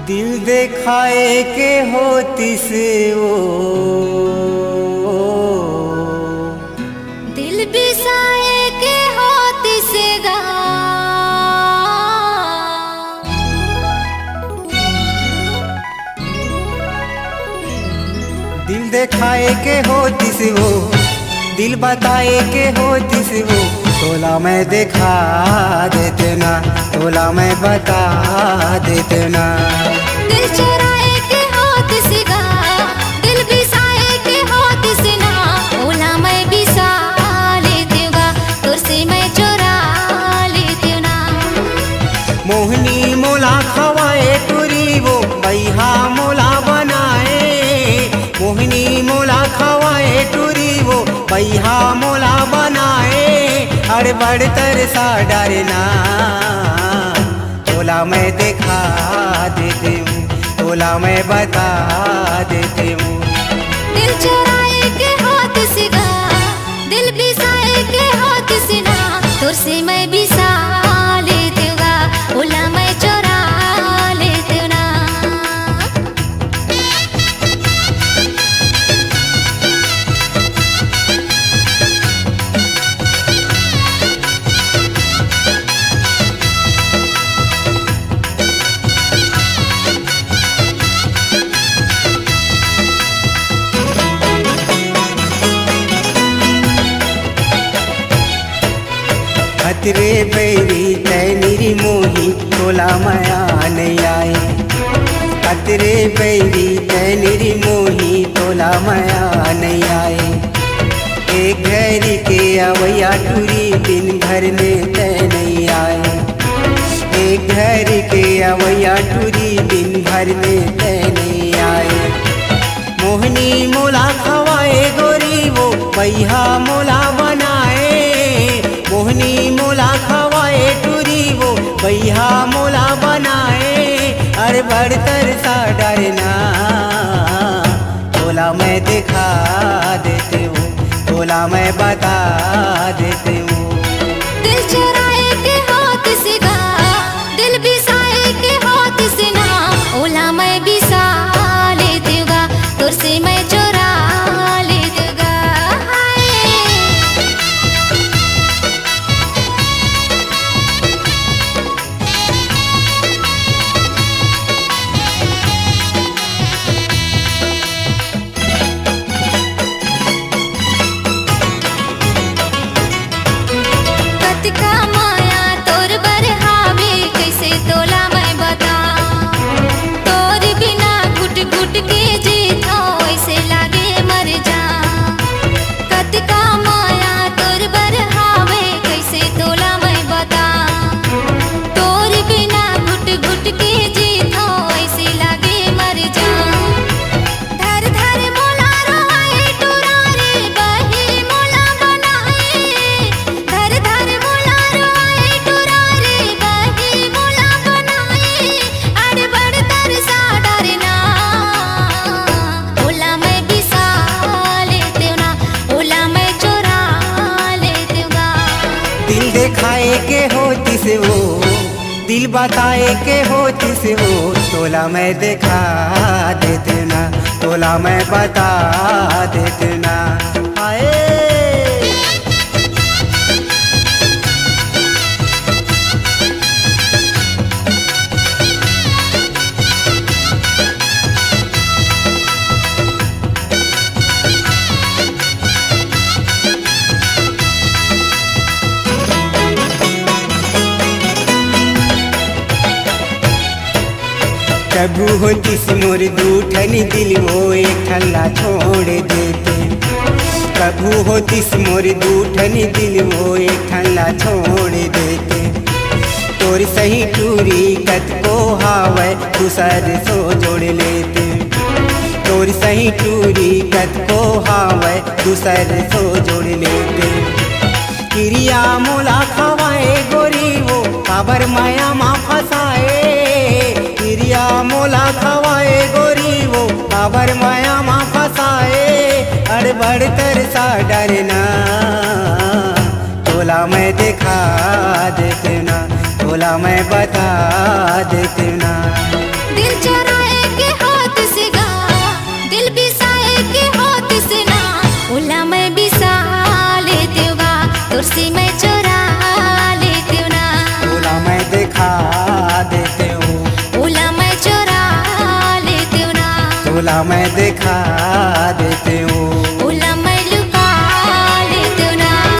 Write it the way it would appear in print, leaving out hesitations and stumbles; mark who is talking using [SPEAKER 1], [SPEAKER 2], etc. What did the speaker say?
[SPEAKER 1] दिल देखाए के होती से वो
[SPEAKER 2] दिल बिसाए के होती से गा
[SPEAKER 1] दिल देखाए के होती से वो दिल बताए के होती से वो तोला मैं दिखा देते ना तोला मैं बता देते ना
[SPEAKER 2] दिल चुराए के होती से गा दिल बिसाए के होती से ना ओला मैं बिसा लेती हूँ गा तुर से मैं चुरा लेती हूँ ना
[SPEAKER 1] मोहनी मोला खवाए टूरी वो बैहा मोला बनाए मोहनी मोला खवाए टूरी वो बैहा मोला बनाए हर बढ़तर सा डरना तोला मैं दिखा देती हूँ तोला मैं बता देती हूँ
[SPEAKER 2] दिल चुराए के होती से गा दिल बिसाए के होती से ना तुर से मैं बिसा लेती हूँ गा ओला मैं चुरा लेती हूँ ना
[SPEAKER 1] खतरे बैरी तैनिरी मोही तोला माया नहीं आए खतरे बैरी तैनिरी मोही तोला माया नहीं आए एक घरी के अवैया टूरी दिन भर में तय नहीं आए एक घरी के अवैया टूरी दिन भर में तय नहीं आए मोहनी मोला खवाए गोरी वो बैहा मोला बनाए मोहनी मोला खवाए टूरी वो बैहा मोला बनाए अरे बढ़तर सा डरना तोला मैं दिखा देती हूँ तोला मैं बता देती हूँ
[SPEAKER 2] दिल चुराए के होती से गा दिल बिसाए के होती से ना ओला मैं बिसा लेती हूँ गा तुर से मैं चुरा लेती हूँ गा कतिका माया तोर बरहावे कैसे तोला मैं बता तोर बिना घुट घुट के जीता ऐसे लागे मर जा कतिका माया तोर बरहावे कैसे तोला मैं बता तोर बिना घुट घुट के जीता ऐसे लागे मर जा धर धर मोला रोए टुरारे बही मोला बनाए धर धर मोला रोए टुरारे बही मोला बनाए अड़ बढ़तर सा डरना ओला मैं बिसा लेती हूँ ना ओला मैं चुरा लेती हूँ गा
[SPEAKER 1] दिल दिखाए के होती से वो दिल बताए के होती से वो तोला मैं दिखा देते ना तोला मैं बता देते ना आए प्रभु होतिस मोर दूठनी दिल वो एक ठल्ला छोड़ देते प्रभु होतिस मोर दूठनी दिल वो एक ठल्ला छोड़ देते तोर सही टूरी कत को हावे दूसर सो जोड़ लेते तोर सही टूरी कत को हावे दूसर सो जोड़ लेते क्रिया मोला खवाए गोरी वो काबर माया मा फसाए क्रिया मोला खवाए गोरी वो काबर माया मा फसाए अड़ बढ़तर सा डरना तोला मैं दिखा देते ना तोला मैं बता देते ना
[SPEAKER 2] दिल
[SPEAKER 1] तोला मैं दिखा देती हूँ।